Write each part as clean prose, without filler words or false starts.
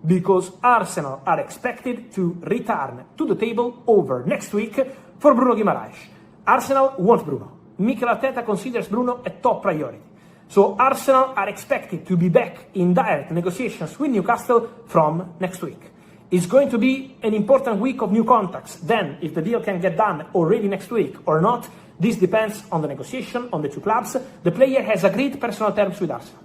because Arsenal are expected to return to the table over next week for Bruno Guimaraes. Arsenal want Bruno. Mikel Arteta considers Bruno a top priority. So Arsenal are expected to be back in direct negotiations with Newcastle from next week. It's going to be an important week of new contacts. Then, if the deal can get done already next week or not, this depends on the negotiation, on the two clubs. The player has agreed personal terms with Arsenal.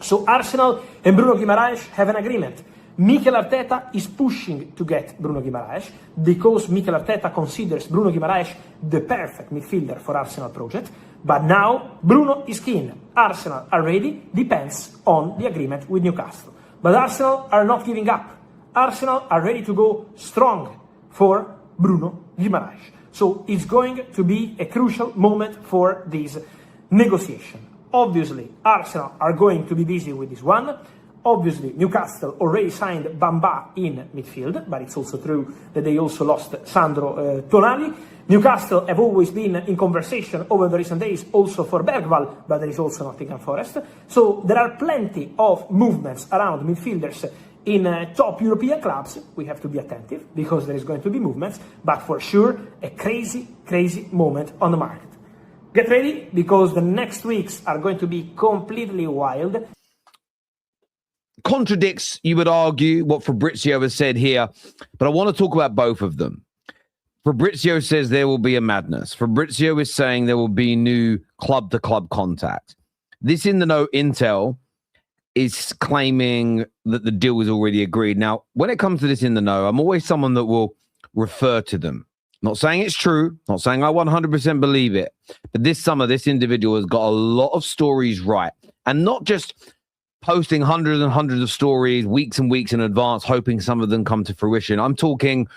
So Arsenal and Bruno Guimaraes have an agreement. Mikel Arteta is pushing to get Bruno Guimaraes because Mikel Arteta considers Bruno Guimaraes the perfect midfielder for Arsenal project. But now Bruno is keen. Arsenal are ready. Depends on the agreement with Newcastle. But Arsenal are not giving up. Arsenal are ready to go strong for Bruno Guimaraes. So it's going to be a crucial moment for this negotiation. Obviously, Arsenal are going to be busy with this one. Obviously, Newcastle already signed Bamba in midfield, but it's also true that they also lost Sandro Tonali. Newcastle have always been in conversation over the recent days also for Bergwall, but there is also Nottingham Forest. So there are plenty of movements around midfielders in top European clubs. We have to be attentive because there is going to be movements, but for sure a crazy, crazy moment on the market. Get ready because the next weeks are going to be completely wild. Contradicts, you would argue, what Fabrizio has said here, but I want to talk about both of them. Fabrizio says there will be a madness. Fabrizio is saying there will be new club-to-club contact. This in the know intel is claiming that the deal is already agreed. Now, when it comes to this in the know, I'm always someone that will refer to them. Not saying it's true, not saying I 100% believe it, but this summer, this individual has got a lot of stories right. And not just posting hundreds and hundreds of stories weeks and weeks in advance, hoping some of them come to fruition. I'm talking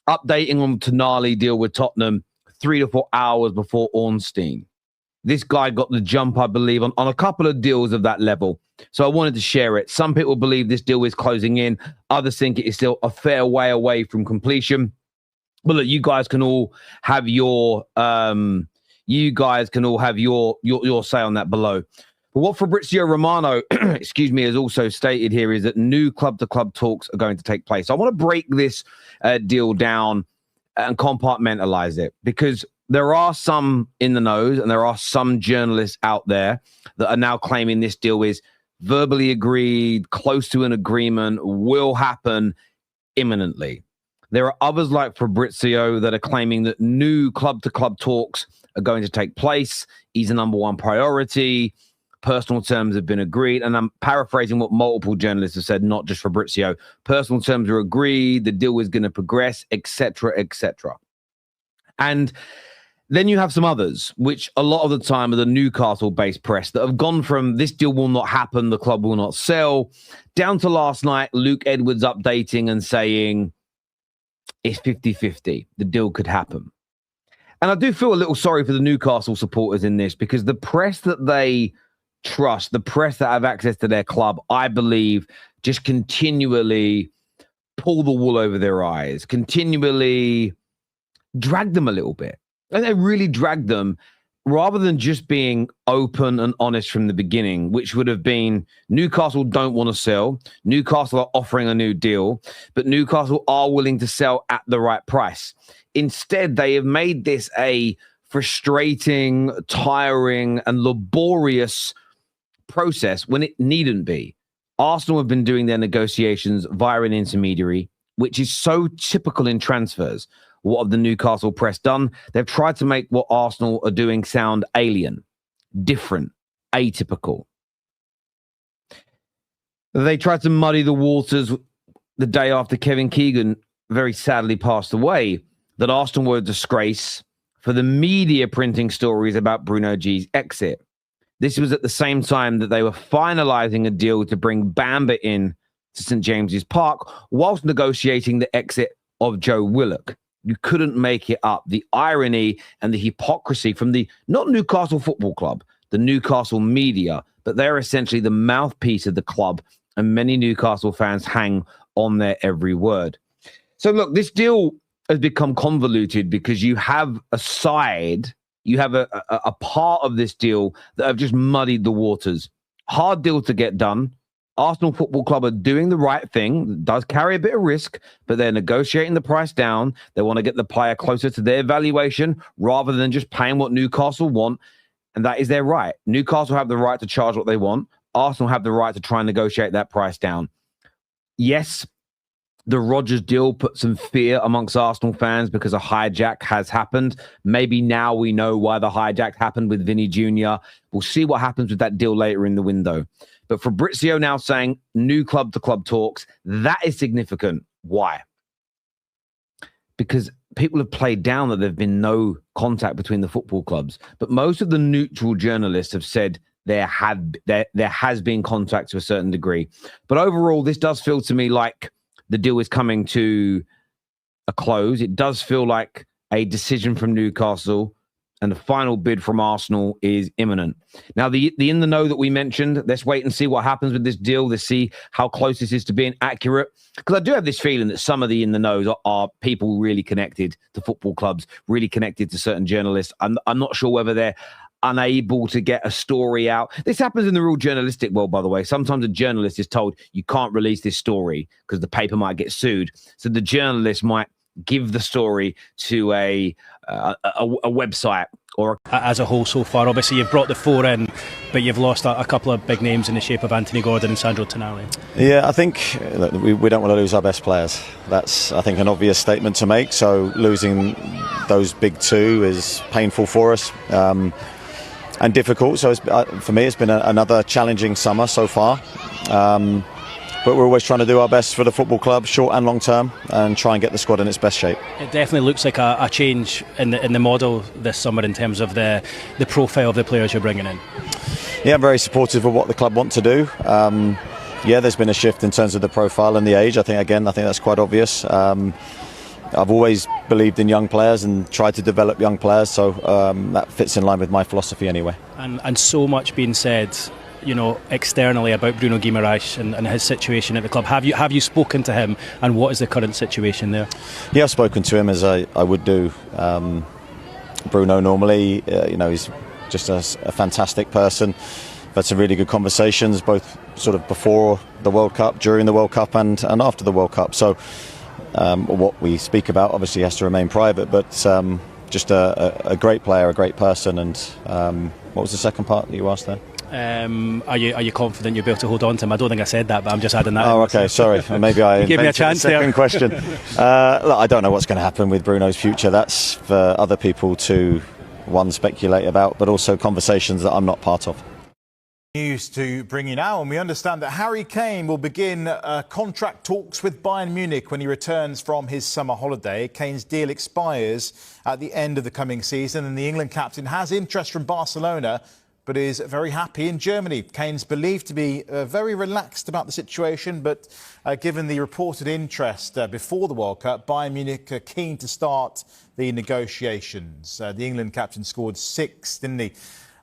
updating on the Tonali deal with Tottenham 3 to 4 hours before Ornstein. This guy got the jump, I believe, on a couple of deals of that level. So I wanted to share it. Some people believe this deal is closing in. Others think it is still a fair way away from completion. But look, you guys can all have your say on that below. But what Fabrizio Romano, has also stated here is that new club-to-club talks are going to take place. I want to break this deal down and compartmentalize it because there are some in the nose and there are some journalists out there that are now claiming this deal is verbally agreed, close to an agreement, will happen imminently. There are others like Fabrizio that are claiming that new club-to-club talks are going to take place. He's the number one priority. Personal terms have been agreed. And I'm paraphrasing what multiple journalists have said, not just Fabrizio. Personal terms are agreed. The deal is going to progress, etc., etc. And then you have some others, which a lot of the time are the Newcastle-based press that have gone from this deal will not happen, the club will not sell, down to last night, Luke Edwards updating and saying it's 50-50. The deal could happen. And I do feel a little sorry for the Newcastle supporters in this because the press that they trust, the press that have access to their club, I believe, just continually pull the wool over their eyes, continually drag them a little bit. And they really drag them rather than just being open and honest from the beginning, which would have been Newcastle don't want to sell. Newcastle are offering a new deal, but Newcastle are willing to sell at the right price. Instead, they have made this a frustrating, tiring, and laborious process when it needn't be. Arsenal have been doing their negotiations via an intermediary, which is so typical in transfers. What have the Newcastle press done? They've tried to make what Arsenal are doing sound alien, different, atypical. They tried to muddy the waters the day after Kevin Keegan very sadly passed away, that Arsenal were a disgrace for the media printing stories about Bruno G's exit. This was at the same time that they were finalizing a deal to bring Bamba in to St. James's Park whilst negotiating the exit of Joe Willock. You couldn't make it up. The irony and the hypocrisy from the, not Newcastle Football Club, the Newcastle media, but they're essentially the mouthpiece of the club, and many Newcastle fans hang on their every word. So look, this deal has become convoluted because you have a side, you have a part of this deal that have just muddied the waters. Hard deal to get done. Arsenal Football Club are doing the right thing. It does carry a bit of risk, but they're negotiating the price down. They want to get the player closer to their valuation rather than just paying what Newcastle want. And that is their right. Newcastle have the right to charge what they want. Arsenal have the right to try and negotiate that price down. Yes, the Rodgers deal put some fear amongst Arsenal fans because a hijack has happened. Maybe now we know why the hijack happened with Vinny Jr. We'll see what happens with that deal later in the window. But Fabrizio now saying new club-to-club talks, that is significant. Why? Because people have played down that there have been no contact between the football clubs. But most of the neutral journalists have said there has been contact to a certain degree. But overall, this does feel to me like the deal is coming to a close. It does feel like a decision from Newcastle and the final bid from Arsenal is imminent. Now, the in the know that we mentioned, let's wait and see what happens with this deal. Let's see how close this is to being accurate. Because I do have this feeling that some of the in the knows are people really connected to football clubs, really connected to certain journalists. I'm not sure whether they're unable to get a story out. This happens in the real journalistic world, by the way. Sometimes a journalist is told you can't release this story because the paper might get sued. So the journalist might give the story to a website or as a whole so far. Obviously you've brought the four in, but you've lost a couple of big names in the shape of Anthony Gordon and Sandro Tonali. Yeah, I think we don't want to lose our best players. That's, I think, an obvious statement to make. So losing those big two is painful for us and difficult. So for me, it's been another challenging summer so far. But we're always trying to do our best for the football club, short and long term, and try and get the squad in its best shape. It definitely looks like a change in the model this summer in terms of the profile of the players you're bringing in. Yeah, I'm very supportive of what the club want to do. Yeah, there's been a shift in terms of the profile and the age. I think that's quite obvious. I've always believed in young players and tried to develop young players, so that fits in line with my philosophy anyway. And so much being said, you know, externally about Bruno Guimaraes and his situation at the club. Have you spoken to him, and what is the current situation there? Yeah, I've spoken to him as I would do Bruno normally. You know, he's just a fantastic person. We've had some really good conversations, both sort of before the World Cup, during the World Cup and after the World Cup. So what we speak about obviously has to remain private, but just a great player, a great person. And what was the second part that you asked there? Are you confident you'll be able to hold on to him? I don't think I said that, but I'm just adding that. Oh, okay, sorry. Maybe I gave me a chance the second there. Question. Look, I don't know what's going to happen with Bruno's future. That's for other people to, one, speculate about, but also conversations that I'm not part of. News to bring you now, and we understand that Harry Kane will begin contract talks with Bayern Munich when he returns from his summer holiday. Kane's deal expires at the end of the coming season, and the England captain has interest from Barcelona, but is very happy in Germany. Kane's believed to be very relaxed about the situation, but given the reported interest before the World Cup, Bayern Munich are keen to start the negotiations. The England captain scored 6, didn't he,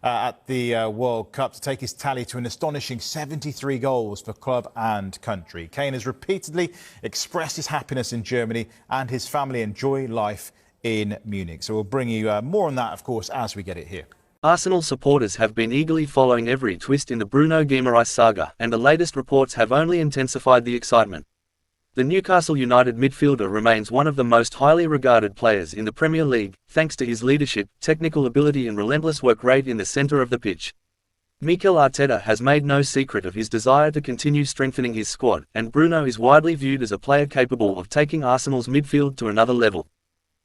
at the World Cup to take his tally to an astonishing 73 goals for club and country. Kane has repeatedly expressed his happiness in Germany, and his family enjoy life in Munich. So we'll bring you more on that, of course, as we get it here. Arsenal supporters have been eagerly following every twist in the Bruno Guimaraes saga, and the latest reports have only intensified the excitement. The Newcastle United midfielder remains one of the most highly regarded players in the Premier League, thanks to his leadership, technical ability and relentless work rate in the centre of the pitch. Mikel Arteta has made no secret of his desire to continue strengthening his squad, and Bruno is widely viewed as a player capable of taking Arsenal's midfield to another level.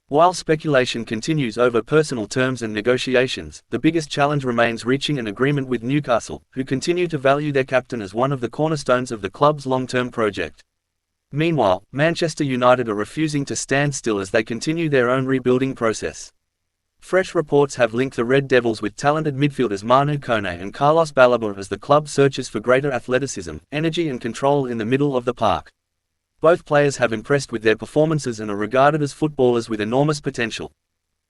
While speculation continues over personal terms and negotiations, the biggest challenge remains reaching an agreement with Newcastle, who continue to value their captain as one of the cornerstones of the club's long-term project. Meanwhile, Manchester United are refusing to stand still as they continue their own rebuilding process. Fresh reports have linked the Red Devils with talented midfielders Manu Kone and Carlos Baleba as the club searches for greater athleticism, energy and control in the middle of the park. Both players have impressed with their performances and are regarded as footballers with enormous potential.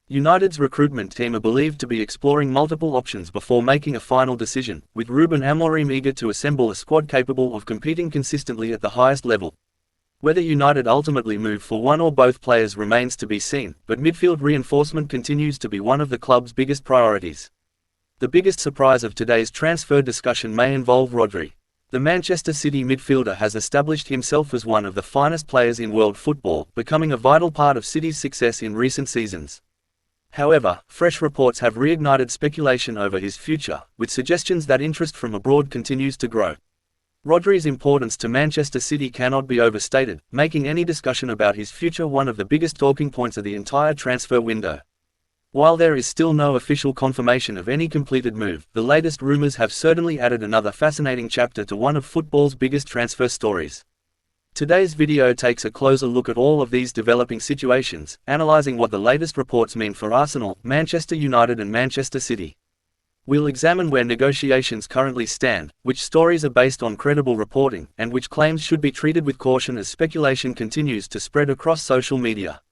United's recruitment team are believed to be exploring multiple options before making a final decision, with Ruben Amorim eager to assemble a squad capable of competing consistently at the highest level. Whether United ultimately move for one or both players remains to be seen, but midfield reinforcement continues to be one of the club's biggest priorities. The biggest surprise of today's transfer discussion may involve Rodri. The Manchester City midfielder has established himself as one of the finest players in world football, becoming a vital part of City's success in recent seasons. However, fresh reports have reignited speculation over his future, with suggestions that interest from abroad continues to grow. Rodri's importance to Manchester City cannot be overstated, making any discussion about his future one of the biggest talking points of the entire transfer window. While there is still no official confirmation of any completed move, the latest rumours have certainly added another fascinating chapter to one of football's biggest transfer stories. Today's video takes a closer look at all of these developing situations, analysing what the latest reports mean for Arsenal, Manchester United and Manchester City. We'll examine where negotiations currently stand, which stories are based on credible reporting, and which claims should be treated with caution as speculation continues to spread across social media.